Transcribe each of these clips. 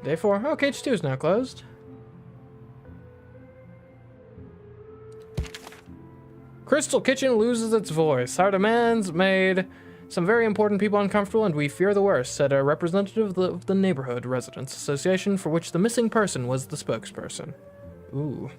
Day 4. Oh, cage 2 is now closed. Crystal Kitchen loses its voice. Our demands made some very important people uncomfortable, and we fear the worst, said a representative of the Neighborhood Residents Association, for which the missing person was the spokesperson. Ooh.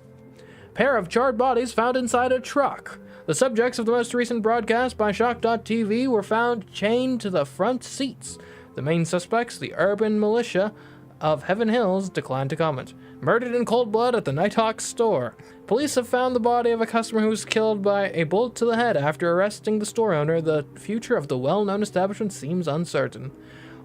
Pair of charred bodies found inside a truck. The subjects of the most recent broadcast by Shock.tv were found chained to the front seats. The main suspects, the urban militia of Heaven Hills, declined to comment. Murdered in cold blood at the Nighthawk store. Police have found the body of a customer who was killed by a bullet to the head after arresting the store owner. The future of the well-known establishment seems uncertain.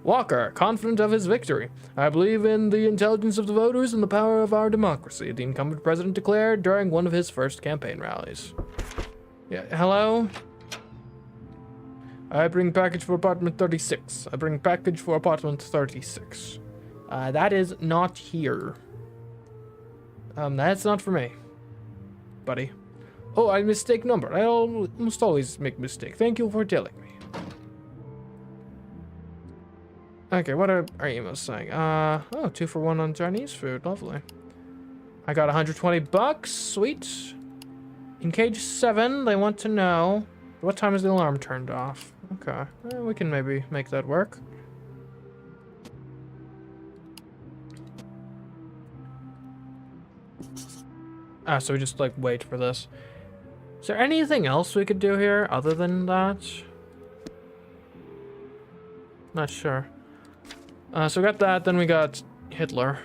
Walker, confident of his victory. I believe in the intelligence of the voters and the power of our democracy, the incumbent president declared during one of his first campaign rallies. Yeah, hello? I bring package for apartment 36. I bring package for apartment 36. That is not here. That's not for me, buddy. Oh, I mistake number. I almost always make mistake. Thank you for telling me. Okay, what are our emails saying? Oh, 2 for 1 on Chinese food. Lovely. I got 120 bucks. Sweet. In cage 7, they want to know what time is the alarm turned off. Okay, we can maybe make that work. So we just like wait for this. Is there anything else we could do here other than that? Not sure. So we got that, then we got Hitler.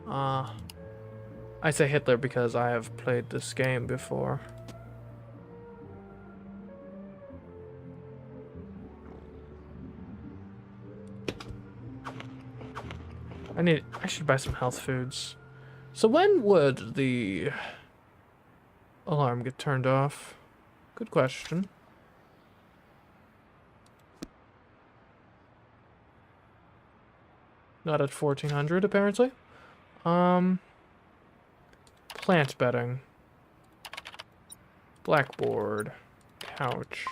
I say Hitler because I have played this game before. I should buy some health foods. So when would the alarm get turned off? Good question. Not at 1400 apparently. Plant bedding. Blackboard. Couch.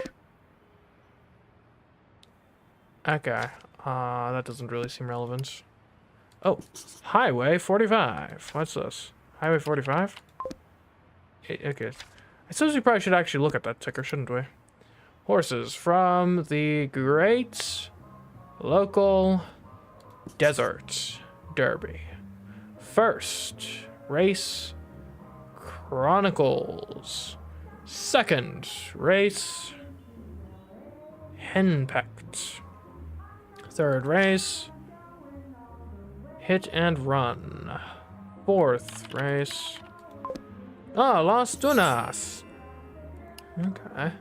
Okay. That doesn't really seem relevant. Oh, Highway 45. What's this? Highway 45? Okay. I suppose we probably should actually look at that ticker, shouldn't we? Horses from the Great Local Desert Derby. First Race Chronicles. Second Race Henpecked. Third race Hit and Run. Fourth race. Oh, Las Dunas. Okay.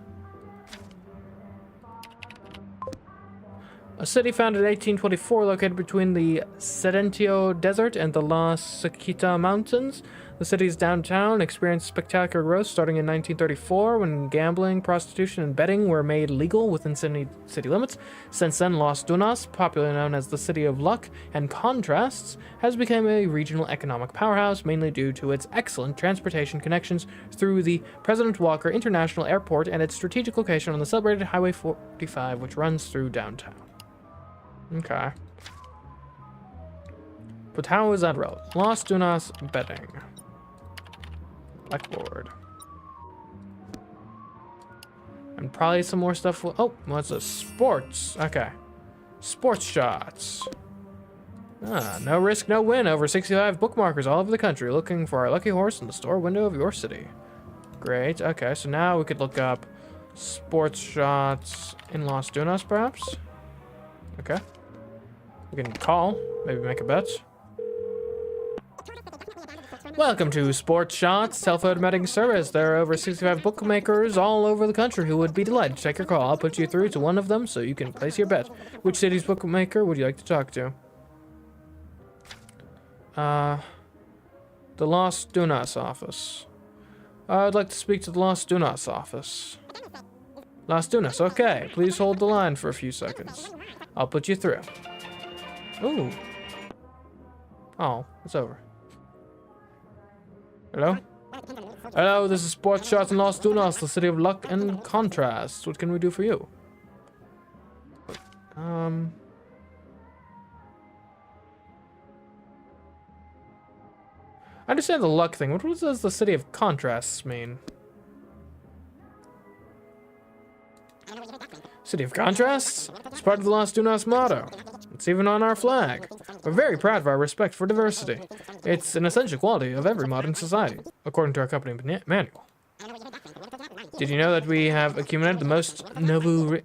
A city founded in 1824 located between the Sedentio Desert and the La Sequita Mountains. The city's downtown experienced spectacular growth starting in 1934 when gambling, prostitution, and betting were made legal within city limits. Since then, Las Dunas, popularly known as the City of Luck and Contrasts, has become a regional economic powerhouse, mainly due to its excellent transportation connections through the President Walker International Airport and its strategic location on the celebrated Highway 45, which runs through downtown. Okay. But how is that relevant? Las Dunas betting. Blackboard. And probably some more stuff. Oh, what's this? Sports. Okay. Sports shots. No risk, no win. Over 65 bookmarkers all over the country looking for our lucky horse in the store window of your city. Great. Okay, so now we could look up sports shots in Las Dunas, perhaps. Okay. We can call. Maybe make a bet. Welcome to Sports Shots, self-phone betting service. There are over 65 bookmakers all over the country who would be delighted to take your call. I'll put you through to one of them so you can place your bet. Which city's bookmaker would you like to talk to? The Las Dunas office. I'd like to speak to the Las Dunas office. Las Dunas, okay. Please hold the line for a few seconds. I'll put you through. Ooh. Oh, it's over. Hello? Hello, this is Sports Shots in Las Dunas, the city of luck and contrast. What can we do for you? I understand the luck thing. What does the city of contrasts mean? City of contrasts? It's part of the Las Dunas motto. It's even on our flag. We're very proud of our respect for diversity. It's an essential quality of every modern society, according to our company manual. Did you know that we have accumulated the most Novu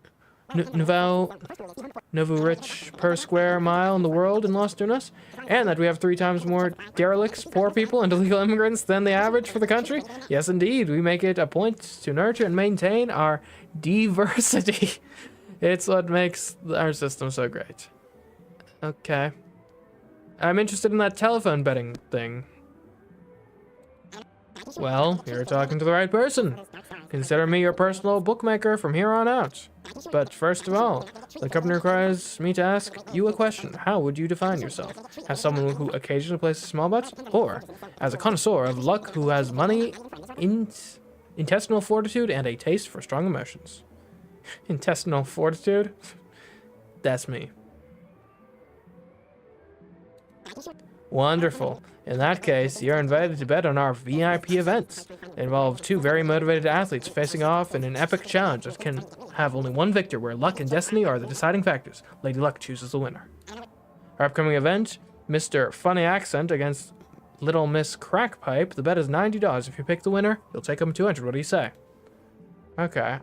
rich per square mile in the world in Las Dunas? And that we have 3 times more derelicts, poor people, and illegal immigrants than the average for the country? Yes, indeed. We make it a point to nurture and maintain our diversity. It's what makes our system so great. Okay. I'm interested in that telephone betting thing. Well, you're talking to the right person. Consider me your personal bookmaker from here on out. But first of all, the company requires me to ask you a question. How would you define yourself? As someone who occasionally places small bets? Or as a connoisseur of luck who has money, intestinal fortitude, and a taste for strong emotions? Intestinal fortitude? That's me. Wonderful. In that case, you're invited to bet on our VIP events. They involve 2 very motivated athletes facing off in an epic challenge that can have only one victor, where luck and destiny are the deciding factors. Lady Luck chooses the winner. Our upcoming event, Mr. Funny Accent against Little Miss Crackpipe. The bet is $90. If you pick the winner, you'll take home $200. What do you say? Okay,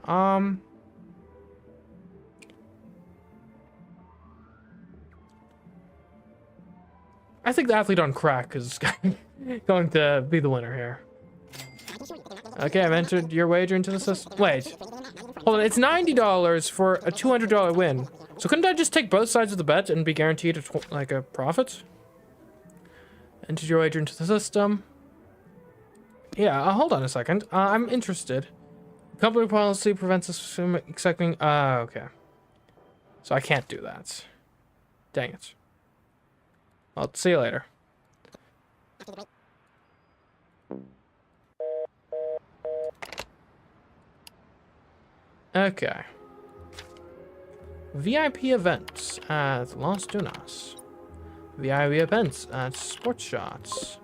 I think the athlete on crack is going to be the winner here. Okay, I've entered your wager into the system. Wait. Hold on, it's $90 for a $200 win. So couldn't I just take both sides of the bet and be guaranteed a profit? Entered your wager into the system. Yeah, hold on a second. I'm interested. Company policy prevents us from accepting... okay. So I can't do that. Dang it. I'll see you later. Okay. VIP events at Las Dunas. VIP events at Sports Shots.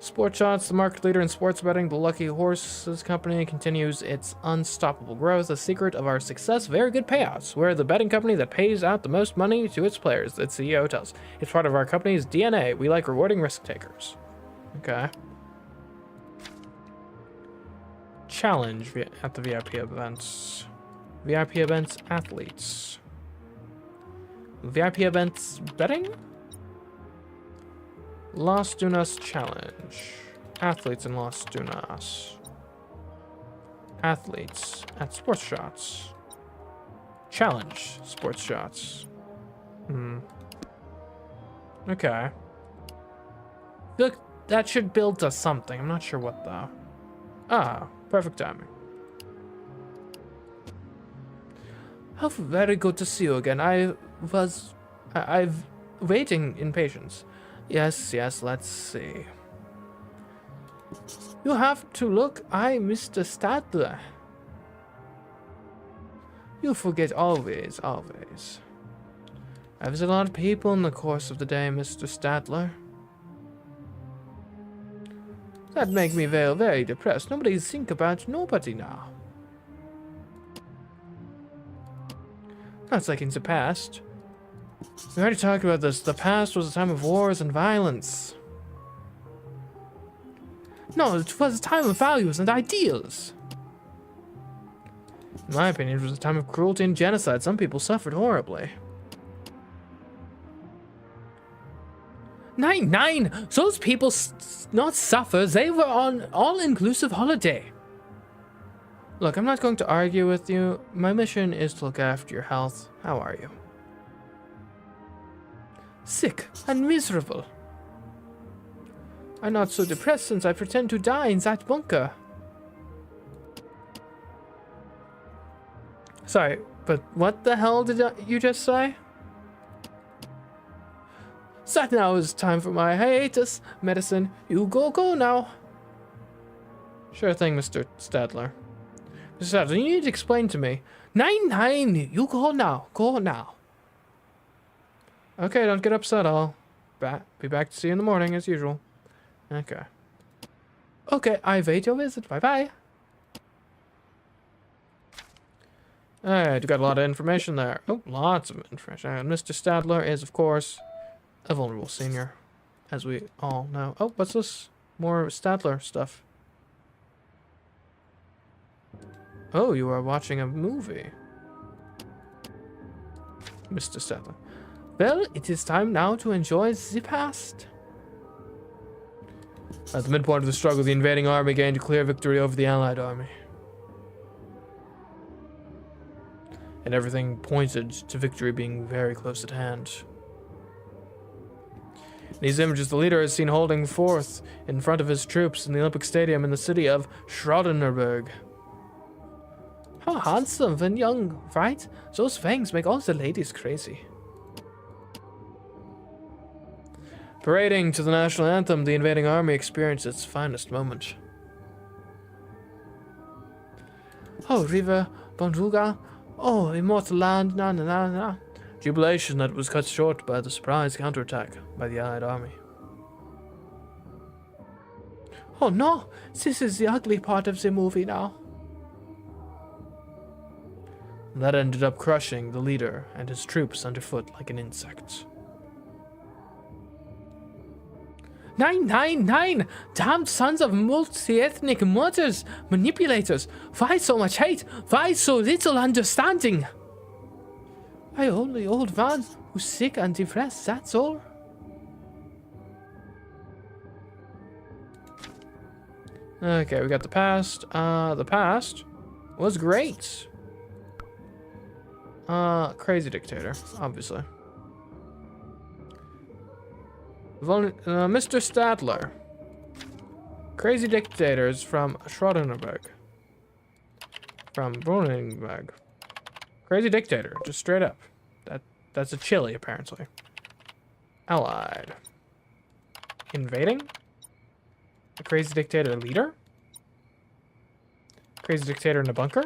Sports Shots, the market leader in sports betting, the Lucky Horses Company continues its unstoppable growth. The secret of our success, very good payouts. We're the betting company that pays out the most money to its players, its CEO tells. It's part of our company's DNA. We like rewarding risk takers. Okay. Challenge at the VIP events. VIP events athletes. VIP events betting? Las Dunas Challenge. Athletes in Las Dunas. Athletes at Sports Shots. Challenge Sports Shots. Okay. Look, that should build to something. I'm not sure what though. Ah, perfect timing. How very good to see you again. I've waiting in patience. Yes, let's see. You have to look, Mr. Stadler. You forget always. I visit a lot of people in the course of the day, Mr. Stadler. That make me very, very depressed. Nobody think about nobody now. Not like in the past. We already talked about this. The past was a time of wars and violence. No, it was a time of values and ideals. In my opinion, it was a time of cruelty and genocide. Some people suffered horribly. Nine! Those people not suffer. They were on all-inclusive holiday. Look, I'm not going to argue with you. My mission is to look after your health. How are you? Sick and miserable. I'm not so depressed since I pretend to die in that bunker. Sorry, but what the hell did you just say? That now is time for my hiatus. Medicine, you go now. Sure thing, Mr. Stadler. Mr. Stadler, you need to explain to me. Nine, you go now. Okay, don't get upset. I'll be back to see you in the morning as usual. Okay. Okay, I await your visit. Bye-bye. Alright, you got a lot of information there. Oh, lots of information. And Mr. Stadler is, of course, a vulnerable senior, as we all know. Oh, what's this? More Stadler stuff. Oh, you are watching a movie. Mr. Stadler. Well, it is time now to enjoy the past. At the midpoint of the struggle, the invading army gained a clear victory over the Allied army. And everything pointed to victory being very close at hand. In these images, the leader is seen holding forth in front of his troops in the Olympic Stadium in the city of Schrodenberg. How handsome and young, right? Those fangs make all the ladies crazy. Parading to the national anthem, the invading army experienced its finest moment. Oh, Riva Bonruga. Oh, immortal land, na na na na. Jubilation that was cut short by the surprise counterattack by the Allied army. Oh no, this is the ugly part of the movie now. That ended up crushing the leader and his troops underfoot like an insect. 999! Damned sons of multi-ethnic murderers, manipulators! Why so much hate? Why so little understanding? I only old man who's sick and depressed, that's all. Okay, we got the past. The past was great. Crazy dictator, obviously. Mr. Stadler. Crazy dictators from Schrodenberg. From Brunenberg. Crazy dictator, just straight up. That's a chili, apparently. Allied. Invading? A crazy dictator leader? Crazy dictator in a bunker?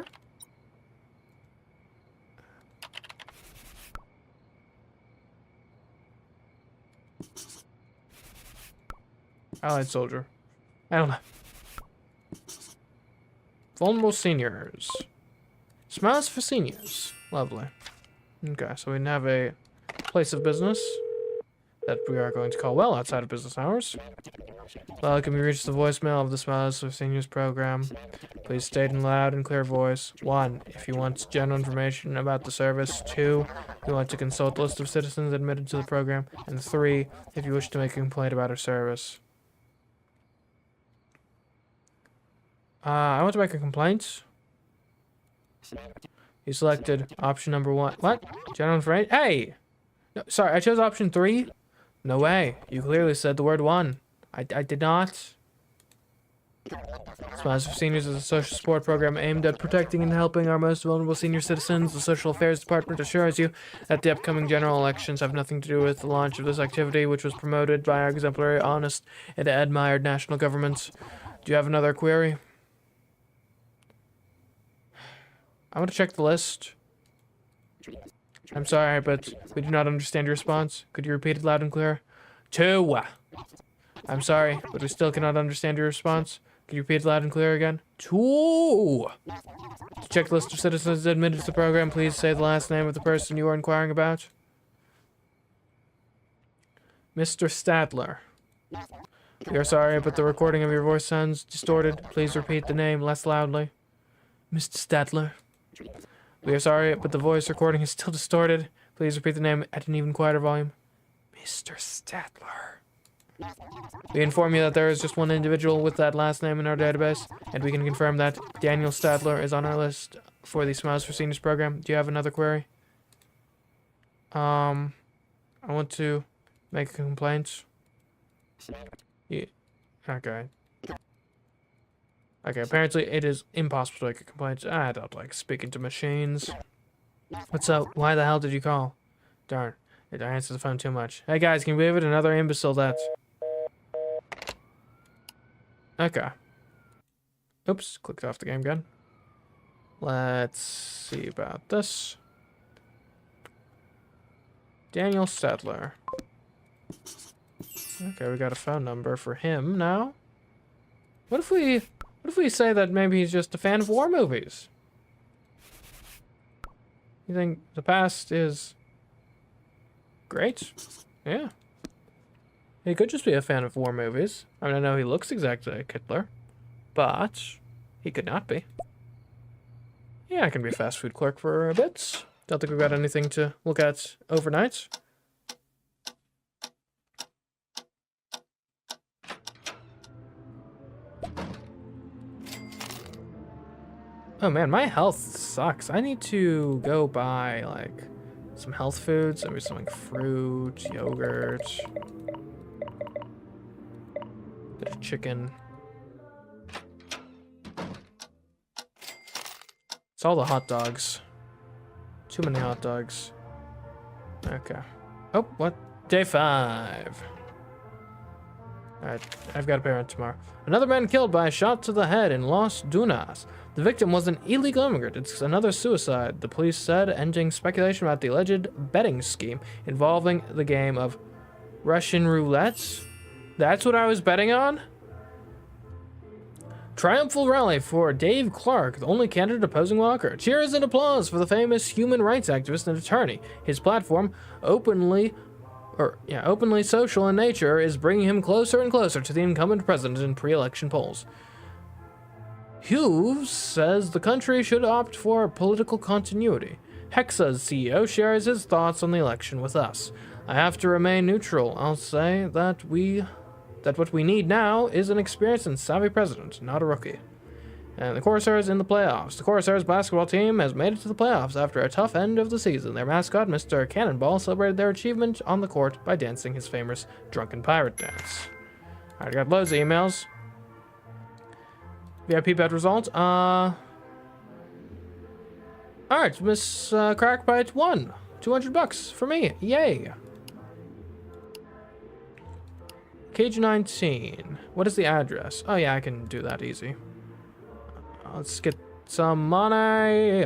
Allied soldier. I don't know. Vulnerable seniors. Smiles for seniors. Lovely. Okay, so we have a place of business that we are going to call well outside of business hours. Welcome, you reached the voicemail of the Smiles for Seniors program. Please state in loud and clear voice. 1. If you want general information about the service. 2. If you want to consult a list of citizens admitted to the program. And 3. If you wish to make a complaint about our service. I want to make a complaint. You selected option number 1. What? General information? Hey! No, sorry, I chose option 3? No way. You clearly said the word 1. I did not. Smiles for Seniors is a social support program aimed at protecting and helping our most vulnerable senior citizens. The Social Affairs Department assures you that the upcoming general elections have nothing to do with the launch of this activity, which was promoted by our exemplary, honest, and admired national government. Do you have another query? I want to check the list. I'm sorry, but we do not understand your response. Could you repeat it loud and clear? 2. I'm sorry, but we still cannot understand your response. Could you repeat it loud and clear again? 2. To check the list of citizens admitted to the program, please say the last name of the person you are inquiring about. Mr. Stadler. We are sorry, but the recording of your voice sounds distorted. Please repeat the name less loudly. Mr. Stadler. We are sorry, but the voice recording is still distorted. Please repeat the name at an even quieter volume. Mr. Stadler. We inform you that there is just one individual with that last name in our database, and we can confirm that Daniel Stadler is on our list for the Smiles for Seniors program. Do you have another query? I want to make a complaint. Yeah. Okay. Okay, apparently it is impossible to make a complaint. I don't like speaking to machines. What's up? Why the hell did you call? Darn. I answer the phone too much. Hey guys, can you believe it? Another imbecile that's... Okay. Oops, clicked off the game again. Let's see about this. Daniel Stadler. Okay, we got a phone number for him now. What if we say that maybe he's just a fan of war movies? You think the past is great? Yeah. He could just be a fan of war movies. I mean, I know he looks exactly like Hitler, but he could not be. Yeah, I can be a fast food clerk for a bit. Don't think we've got anything to look at overnight. Oh man, my health sucks. I need to go buy, like, some health foods. Maybe some, like, fruit, yogurt, bit of chicken. It's all the hot dogs. Too many hot dogs. Okay. Oh, what? Day 5. Alright, I've got a parent tomorrow. Another man killed by a shot to the head in Los Dunas. The victim was an illegal immigrant. It's another suicide, the police said, ending speculation about the alleged betting scheme involving the game of Russian roulette. That's what I was betting on? Triumphal rally for Dave Clark, the only candidate opposing Walker. Cheers and applause for the famous human rights activist and attorney. His platform, openly social in nature, is bringing him closer and closer to the incumbent president in pre-election polls. Hughes says the country should opt for political continuity. Hexa's CEO shares his thoughts on the election with us. I have to remain neutral. I'll say that what we need now is an experienced and savvy president, not a rookie. And the Corsairs in the playoffs. The Corsairs basketball team has made it to the playoffs after a tough end of the season. Their mascot, Mr. Cannonball, celebrated their achievement on the court by dancing his famous drunken pirate dance. Alright, got loads of emails. VIP bet result. Alright, Miss Crackbite won. $200 for me. Yay. Cage 19. What is the address? Oh yeah, I can do that easy. Let's get some money.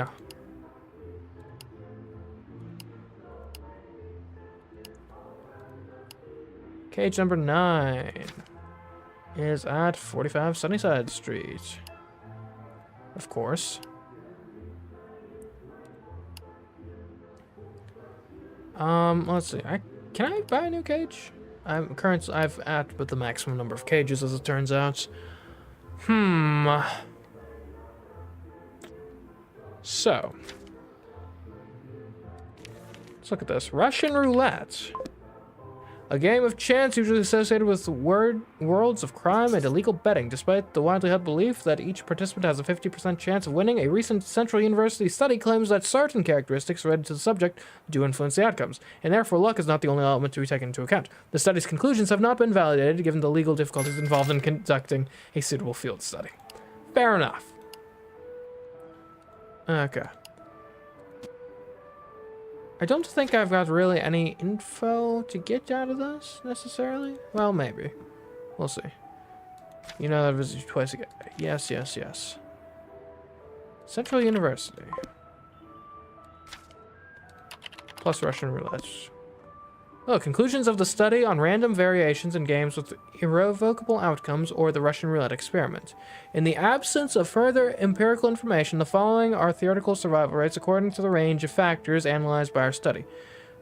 Cage number 9 is at 45 Sunnyside Street. Of course. Let's see. Can I buy a new cage? I've at but the maximum number of cages, as it turns out. So, let's look at this. Russian roulette. A game of chance usually associated with worlds of crime and illegal betting. Despite the widely held belief that each participant has a 50% chance of winning, a recent Central University study claims that certain characteristics related to the subject do influence the outcomes, and therefore luck is not the only element to be taken into account. The study's conclusions have not been validated given the legal difficulties involved in conducting a suitable field study. Fair enough. Okay. I don't think I've got really any info to get out of this, necessarily. Well, maybe. We'll see. You know that visit twice again. Yes, yes, yes. Central University. Plus Russian roulette. Oh, conclusions of the study on random variations in games with irrevocable outcomes or the Russian roulette experiment. In the absence of further empirical information, the following are theoretical survival rates according to the range of factors analyzed by our study.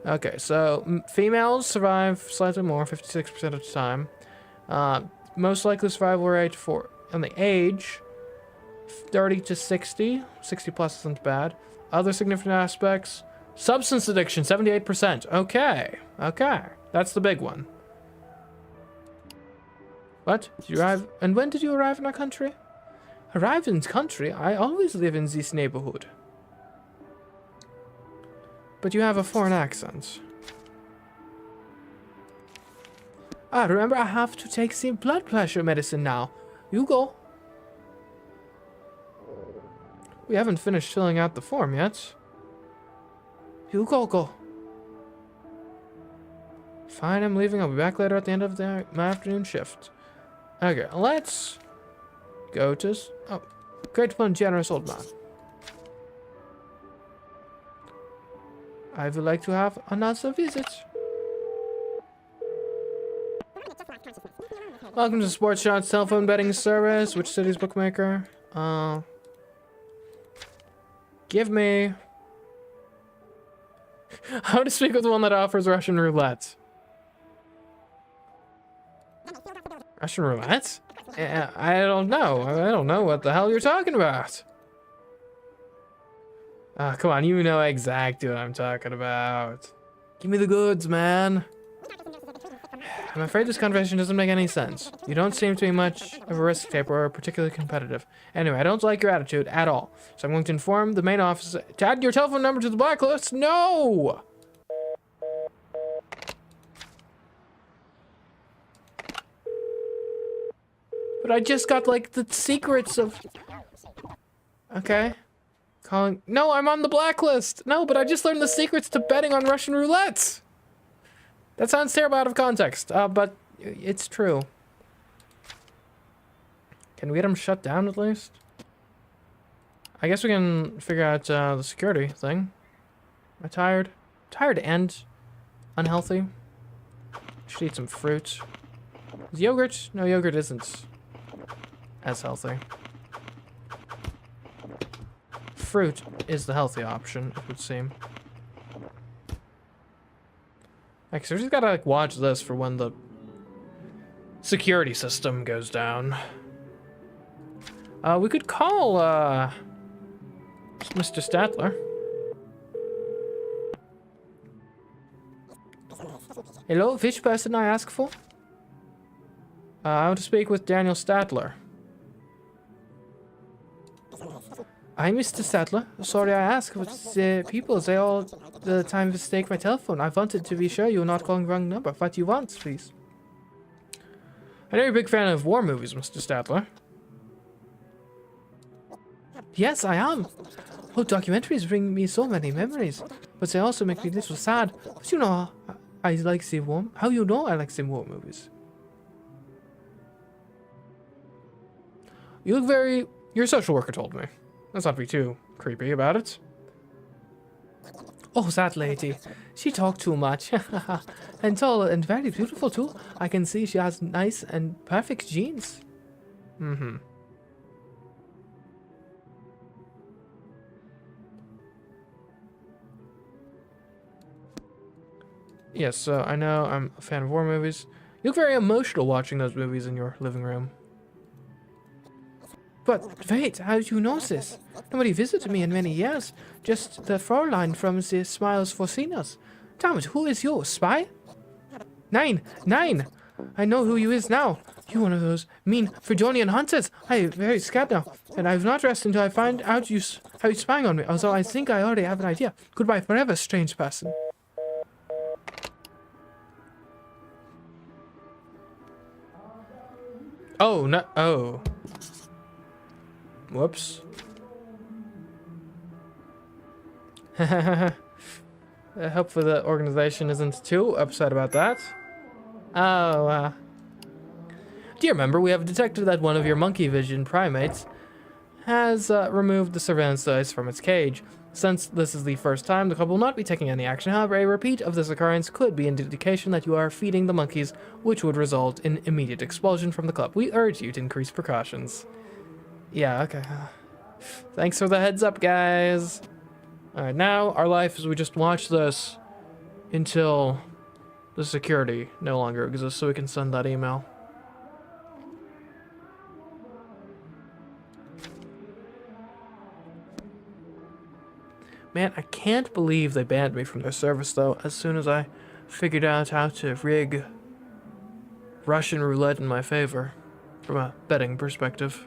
Okay, so females survive slightly more, 56% of the time. Most likely survival rate for on the age, 30 to 60. 60 plus isn't bad. Other significant aspects. Substance addiction, 78%. Okay. Okay. That's the big one. What? Did you arrive? And when did you arrive in our country? Arrive in country? I always live in this neighborhood. But you have a foreign accent. Ah, remember I have to take some blood pressure medicine now. You go. We haven't finished filling out the form yet. You go. Fine, I'm leaving. I'll be back later at the end of my afternoon shift. Okay, let's go to... Oh, grateful and generous old man. I would like to have another visit. Welcome to Sports Shots telephone betting service. Which city's bookmaker? Give me... How to speak with one that offers Russian roulette. Russian roulette? I don't know. I don't know what the hell you're talking about. Come on, you know exactly what I'm talking about. Give me the goods, man. I'm afraid this conversation doesn't make any sense. You don't seem to be much of a risk taker or particularly competitive. Anyway, I don't like your attitude at all. So I'm going to inform the main office to add your telephone number to the blacklist. No! But I just got, like, the secrets of... Okay. Calling... No, I'm on the blacklist! No, but I just learned the secrets to betting on Russian roulette! That sounds terrible out of context, but it's true. Can we get him shut down at least? I guess we can figure out the security thing. Am I tired? Tired and unhealthy. Should eat some fruit. Is yogurt? No, yogurt isn't as healthy. Fruit is the healthy option, it would seem. Like, so we just gotta, like, watch this for when the security system goes down. We could call, Mr. Statler. Hello, which person I ask for? I want to speak with Daniel Statler. I'm Mr. Statler. Sorry I ask, but people, they all the time mistake my telephone. I wanted to be sure you're not calling the wrong number. What you want, please? I know you're a big fan of war movies, Mr. Statler. Yes, I am. Oh, documentaries bring me so many memories, but they also make me a little sad. But you know, I like the war. How you know I like the war movies? You look very... Your social worker told me. Let's not be too creepy about it. Oh, that lady. She talked too much. And tall and very beautiful too. I can see she has nice and perfect genes. Mm-hmm. Yes, so I know I'm a fan of war movies. You look very emotional watching those movies in your living room. But wait, how do you know this? Nobody visited me in many years. Just the Fräulein from the Smiles for Seniors. Damn it, who is you, spy? Nine! I know who you is now. You one of those mean Fridonian hunters. I am very scared now, and I will not rest until I find out how you're spying on me, although I think I already have an idea. Goodbye forever, strange person. Oh, no. Oh. Whoops. Hopefully the organization isn't too upset about that. Oh, dear member, we have detected that one of your monkey vision primates has removed the surveillance device from its cage. Since this is the first time, the couple will not be taking any action. However, a repeat of this occurrence could be an indication that you are feeding the monkeys, which would result in immediate expulsion from the club. We urge you to increase precautions. Yeah, okay. Thanks for the heads up, guys. Alright, now our life is we just watch this until the security no longer exists so we can send that email. Man, I can't believe they banned me from their service, though, as soon as I figured out how to rig Russian roulette in my favor, from a betting perspective.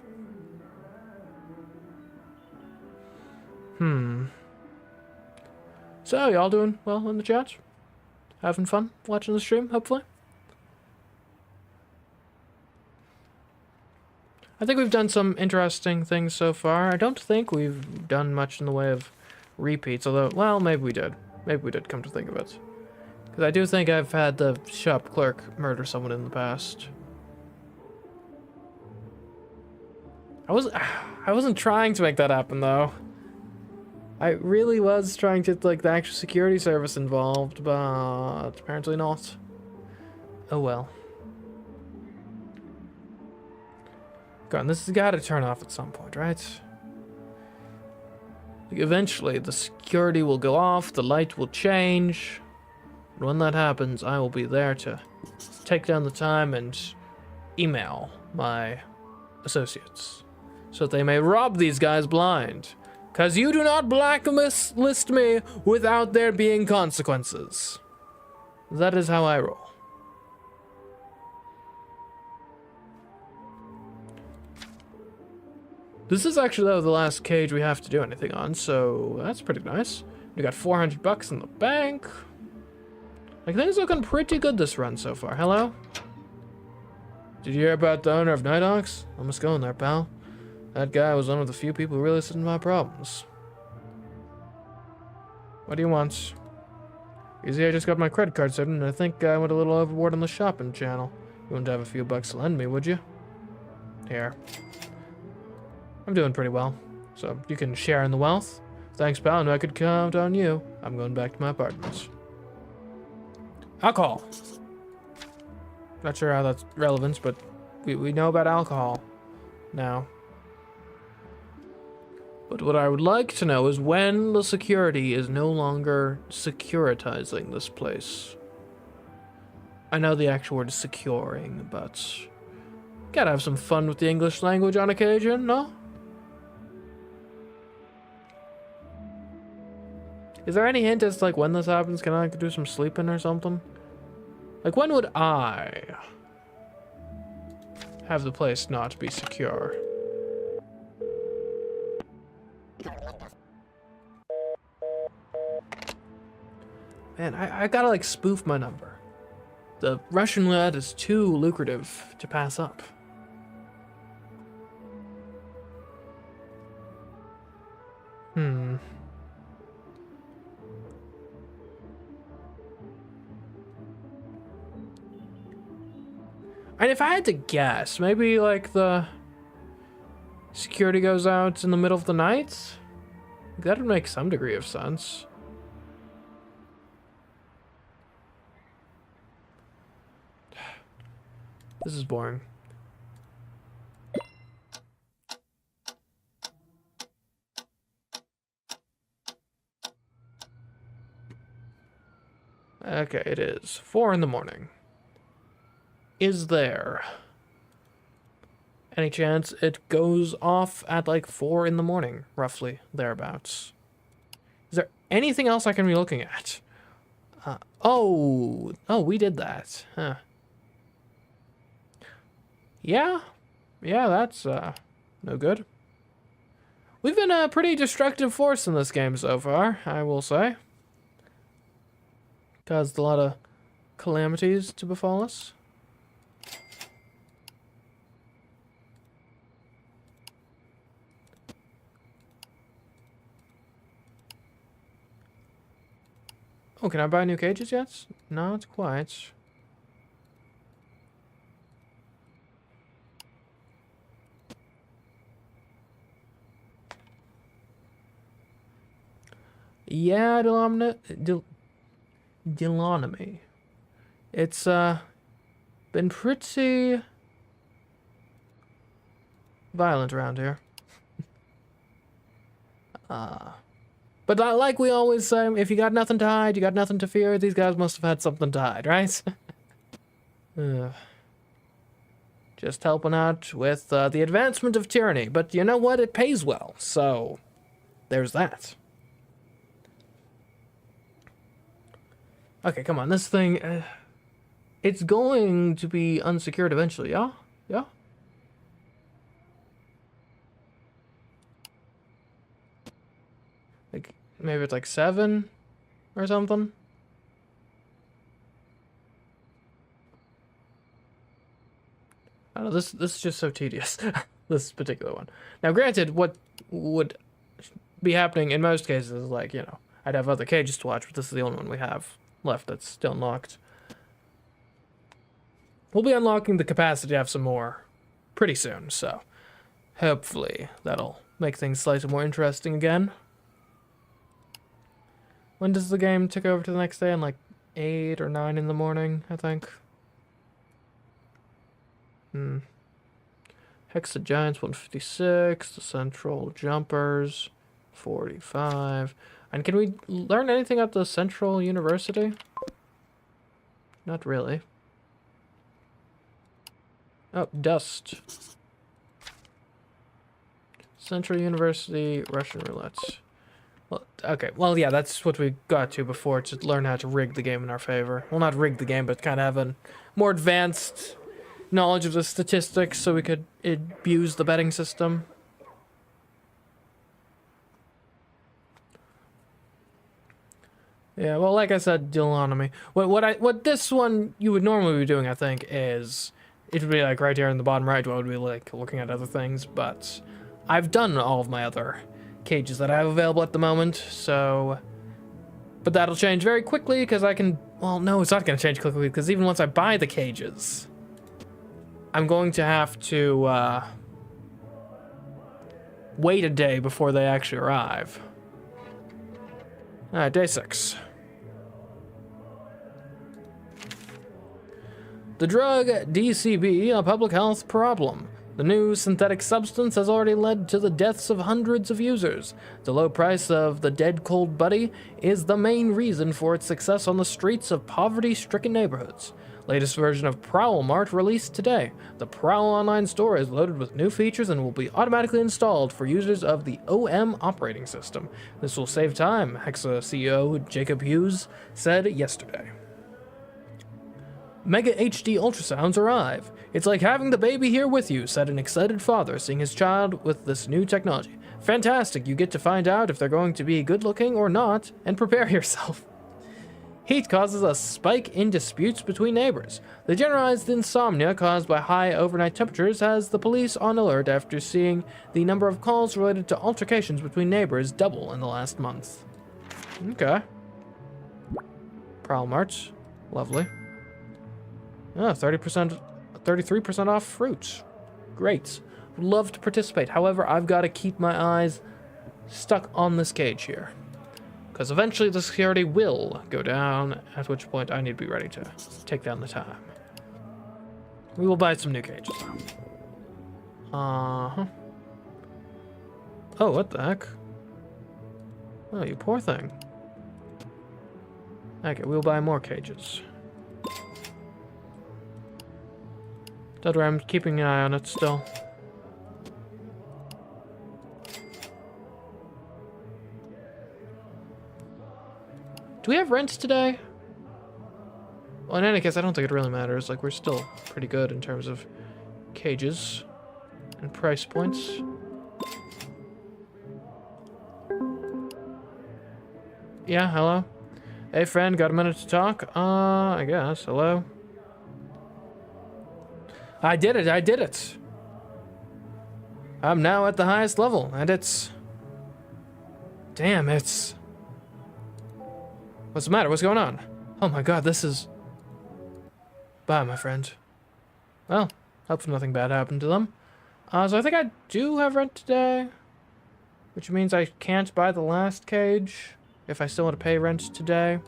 So, y'all doing well in the chat? Having fun watching the stream, hopefully? I think we've done some interesting things so far. I don't think we've done much in the way of repeats, although, well, maybe we did. Maybe we did, come to think of it. Because I do think I've had the shop clerk murder someone in the past. I wasn't trying to make that happen, though. I really was trying to get, like, the actual security service involved, but apparently not. Oh well. God, this has got to turn off at some point, right? Eventually, the security will go off, the light will change. When that happens, I will be there to take down the time and email my associates so that they may rob these guys blind. Because you do not blacklist me without there being consequences. That is how I roll. This is actually, though, the last cage we have to do anything on, so that's pretty nice. We got 400 bucks in the bank. Like, things looking pretty good this run so far. Hello? Did you hear about the owner of Nighthawks? Almost going there, pal. That guy was one of the few people who really listened to my problems. What do you want? You see, I just got my credit card statement, and I think I went a little overboard on the shopping channel. You wouldn't have a few bucks to lend me, would you? Here. I'm doing pretty well, so you can share in the wealth. Thanks, pal, and I could count on you. I'm going back to my apartment. Alcohol. Not sure how that's relevant, but we know about alcohol now. But what I would like to know is when the security is no longer securitizing this place. I know the actual word is securing, but gotta have some fun with the English language on occasion, no? Is there any hint as to, like, when this happens? Can I do some sleeping or something? Like, when would I have the place not be secure? Man, I gotta, like, spoof my number. The Russian roulette is too lucrative to pass up. And if I had to guess, maybe like the security goes out in the middle of the night? That would make some degree of sense. This is boring. Okay, it is 4 in the morning. Is there any chance it goes off at like 4 in the morning, roughly, thereabouts? Is there anything else I can be looking at? Oh, we did that, huh? Yeah, that's no good. We've been a pretty destructive force in this game so far, I will say. Caused a lot of calamities to befall us. Oh, can I buy new cages yet? Not quite. Yeah, Delonomy. It's been pretty violent around here. But like we always say, if you got nothing to hide, you got nothing to fear. These guys must have had something to hide, right? Just helping out with the advancement of tyranny. But you know what? It pays well, so there's that. Okay, come on. This thing, it's going to be unsecured eventually, yeah? Yeah? Like, maybe it's like 7 or something? I don't know, this is just so tedious, this particular one. Now, granted, what would be happening in most cases is like, you know, I'd have other cages to watch, but this is the only one we have left that's still unlocked. We'll be unlocking the capacity to have some more pretty soon, so hopefully that'll make things slightly more interesting again. When does the game tick over to the next day? In like 8 or 9 in the morning, I think. Hexa Giants 156, the Central Jumpers 45. And can we learn anything at the Central University? Not really. Oh, dust. Central University, Russian roulette. Well, okay, well, yeah, that's what we got to before, to learn how to rig the game in our favor. Well, not rig the game, but kind of have a more advanced knowledge of the statistics so we could abuse the betting system. Yeah, well, like I said, Dealonomy. What this one you would normally be doing, I think, is it would be like right here in the bottom right. I would be like looking at other things, but I've done all of my other cages that I have available at the moment. So, but that'll change very quickly because I can. Well, no, it's not going to change quickly because even once I buy the cages, I'm going to have to wait a day before they actually arrive. All right, day 6. The drug DCB, a public health problem. The new synthetic substance has already led to the deaths of hundreds of users. The low price of the dead cold buddy is the main reason for its success on the streets of poverty-stricken neighborhoods. Latest version of Prowl Mart released today. The Prowl online store is loaded with new features and will be automatically installed for users of the OM operating system. This will save time, Hexa CEO Jacob Hughes said yesterday. Mega HD ultrasounds arrive. It's like having the baby here with you, said an excited father seeing his child with this new technology. Fantastic, you get to find out if they're going to be good looking or not, and prepare yourself. Heat causes a spike in disputes between neighbors. The generalized insomnia caused by high overnight temperatures has the police on alert after seeing the number of calls related to altercations between neighbors double in the last month. Okay. Prowl March. Lovely. Oh, 30%, 33% off fruits. Great. Would love to participate. However, I've got to keep my eyes stuck on this cage here. Because eventually the security will go down, at which point I need to be ready to take down the time. We will buy some new cages. Uh-huh. Oh, what the heck? Oh, you poor thing. Okay, we'll buy more cages. Don't worry, I'm keeping an eye on it still. Do we have rent today? Well, in any case, I don't think it really matters. Like, we're still pretty good in terms of cages and price points. Yeah, hello? Hey, friend, got a minute to talk? I guess. Hello? I did it! I'm now at the highest level, and it's... Damn, it's... What's the matter? What's going on? Oh my god, this is... Bye, my friend. Well, hopefully nothing bad happened to them. So I think I do have rent today. Which means I can't buy the last cage if I still want to pay rent today.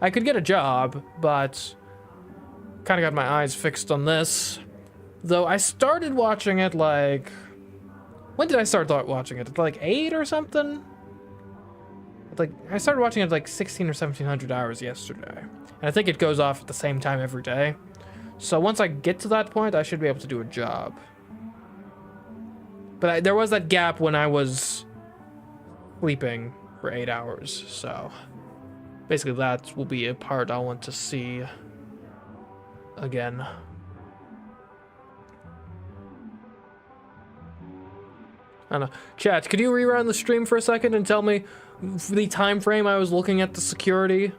I could get a job, but... kind of got my eyes fixed on this. Though I started watching it like... When did I start watching it? Like 8 or something? Like, I started watching it like 16 or 1700 hours yesterday. And I think it goes off at the same time every day. So once I get to that point, I should be able to do a job. But there was that gap when I was sleeping for 8 hours. So basically that will be a part I want to see again. I don't know. Chat, could you rerun the stream for a second and tell me the time frame I was looking at the security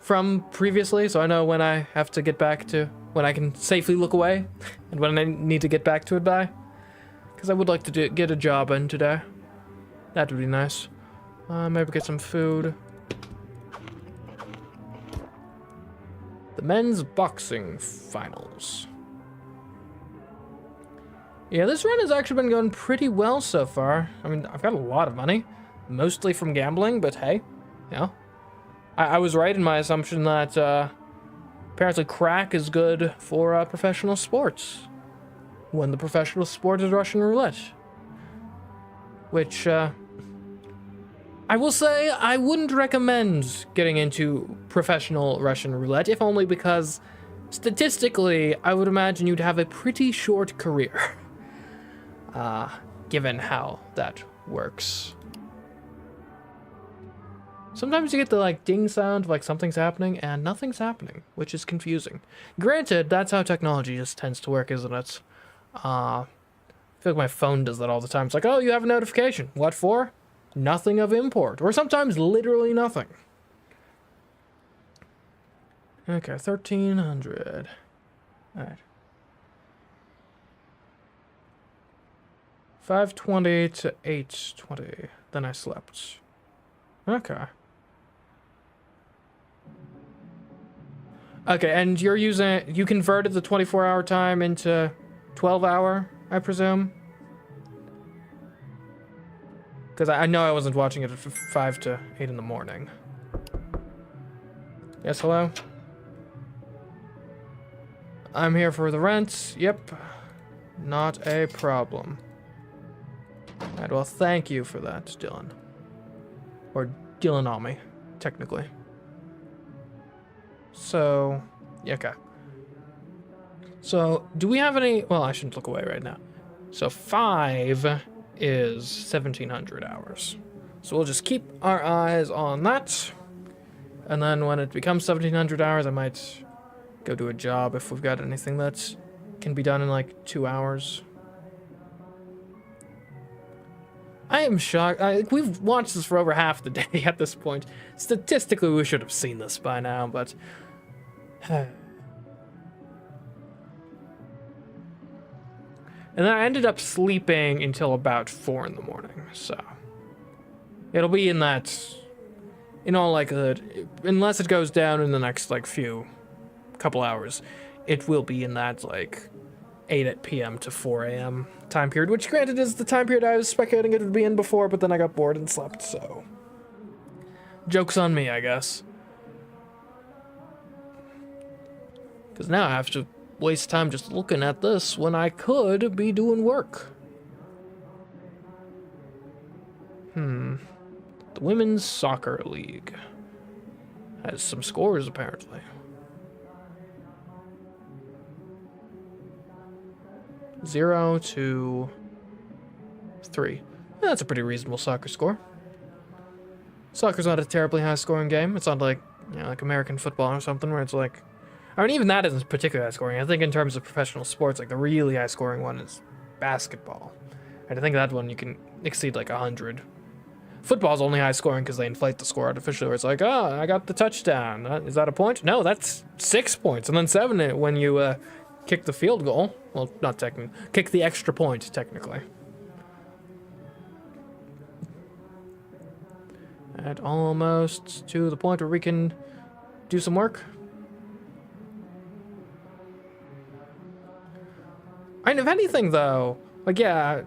from previously, so I know when I have to get back to, when I can safely look away, and when I need to get back to it by? Because I would like to get a job in today. That would be nice. Maybe get some food. The men's boxing finals. Yeah, this run has actually been going pretty well so far. I mean, I've got a lot of money, mostly from gambling, but hey, you know. I was right in my assumption that apparently crack is good for professional sports. when the professional sport is Russian roulette. Which, I will say I wouldn't recommend getting into professional Russian roulette, if only because statistically, I would imagine you'd have a pretty short career. Given how that works. Sometimes you get the like ding sound of like something's happening and nothing's happening, which is confusing. Granted, that's how technology just tends to work, isn't it? I feel like my phone does that all the time. It's like, oh, you have a notification. What for? Nothing of import. Or sometimes literally nothing. Okay, 1,300. Alright. 5:20 to 8:20. Then I slept. Okay. Okay, and you converted the 24-hour time into 12-hour, I presume? Because I know I wasn't watching it at 5 to 8 in the morning. Yes, hello? I'm here for the rent. Yep. Not a problem. Alright, well, thank you for that, Dylan. Or Dylanami, technically. So, yeah, okay. So, do we have any... Well, I shouldn't look away right now. So, 5 is 1,700 hours. So we'll just keep our eyes on that. And then when it becomes 1,700 hours, I might go do a job if we've got anything that can be done in like 2 hours. I am shocked. We've watched this for over half the day at this point. Statistically, we should have seen this by now, but... And then I ended up sleeping until about 4 in the morning, so... It'll be in that... In all likelihood, unless it goes down in the next, like, couple hours, it will be in that, like, 8 p.m. to 4 a.m. time period, which granted is the time period I was speculating it would be in before, but then I got bored and slept, so... Joke's on me, I guess. Because now I have to waste time just looking at this when I could be doing work. The Women's Soccer League has some scores, apparently. 0 to 3. That's a pretty reasonable soccer score. Soccer's not a terribly high-scoring game. It's not like, you know, like American football or something where it's like... I mean, even that isn't particularly high-scoring. I think in terms of professional sports, like the really high-scoring one is basketball. And I think that one you can exceed like 100. Football's only high-scoring because they inflate the score artificially, where it's like, oh, I got the touchdown. Is that a point? No, that's 6 points. And then 7 when you kick the field goal. Well, not technically. Kick the extra point, technically. And almost to the point where we can do some work. And if anything, though, like, yeah,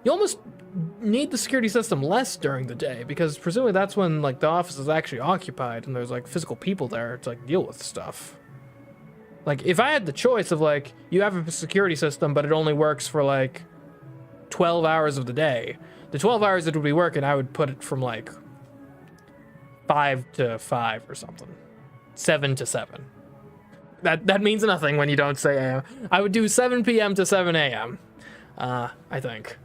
you almost need the security system less during the day, because presumably that's when, like, the office is actually occupied and there's, like, physical people there to, like, deal with stuff. Like, if I had the choice of, like, you have a security system, but it only works for, like, 12 hours of the day, the 12 hours it would be working, I would put it from, like, 5 to 5 or something. 7 to 7. That means nothing when you don't say AM. I would do 7 p.m. to 7 a.m., I think.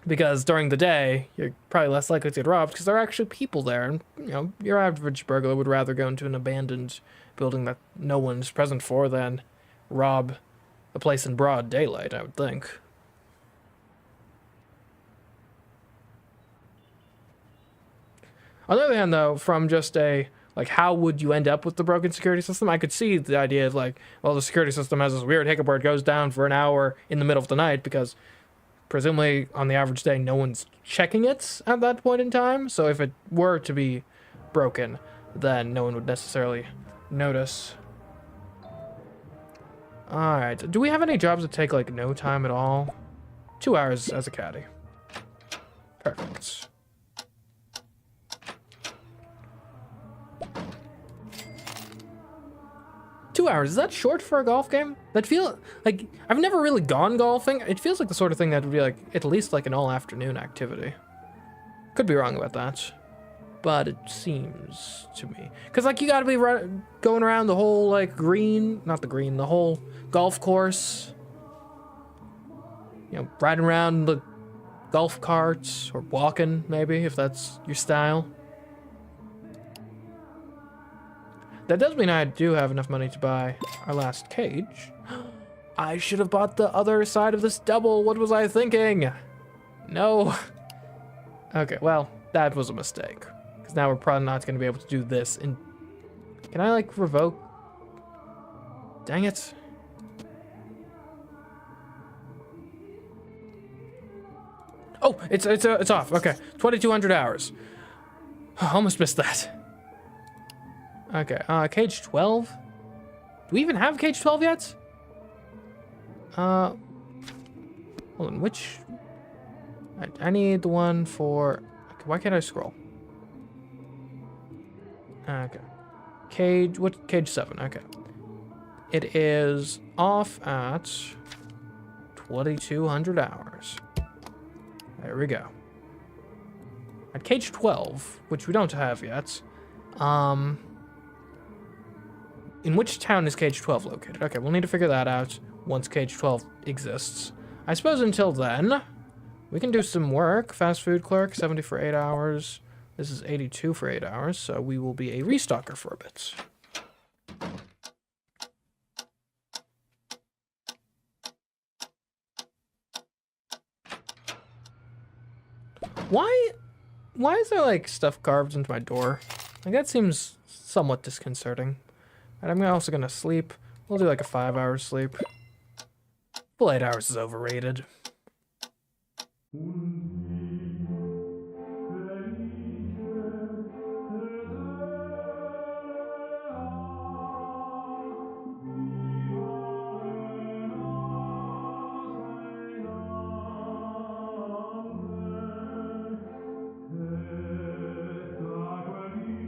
Because during the day, you're probably less likely to get robbed because there are actually people there. And, you know, your average burglar would rather go into an abandoned building that no one's present for than rob a place in broad daylight, I would think. On the other hand, though, from just a... Like, how would you end up with the broken security system? I could see the idea of, like, well, the security system has this weird hiccup where it goes down for an hour in the middle of the night because presumably on the average day, no one's checking it at that point in time. So if it were to be broken, then no one would necessarily notice. All right. Do we have any jobs that take, like, no time at all? 2 hours as a caddy. Perfect. 22 hours, is that short for a golf game? That feel like, I've never really gone golfing. It feels like the sort of thing that would be like, at least like an all afternoon activity. Could be wrong about that, but it seems to me. Cause like you gotta be going around the whole like the whole golf course. You know, riding around the golf carts or walking maybe, if that's your style. That does mean I do have enough money to buy our last cage. I should have bought the other side of this double. What was I thinking? No. Okay, well, that was a mistake. Because now we're probably not going to be able to do this. And can I, like, revoke? Dang it. Oh, it's off. Okay, 2,200 hours. Almost missed that. Okay, cage 12? Do we even have cage 12 yet? Hold on, which... I need the one for... Okay, why can't I scroll? Okay. Cage... What? Cage 7, okay. It is off at 2,200 hours. There we go. At cage 12, which we don't have yet, in which town is cage 12 located? Okay, we'll need to figure that out once cage 12 exists. I suppose until then, we can do some work. Fast food clerk, 70 for 8 hours. This is 82 for 8 hours, so we will be a restocker for a bit. Why is there like stuff carved into my door? Like that seems somewhat disconcerting. And I'm also gonna sleep. We'll do like a 5-hour sleep. Full 8 hours is overrated.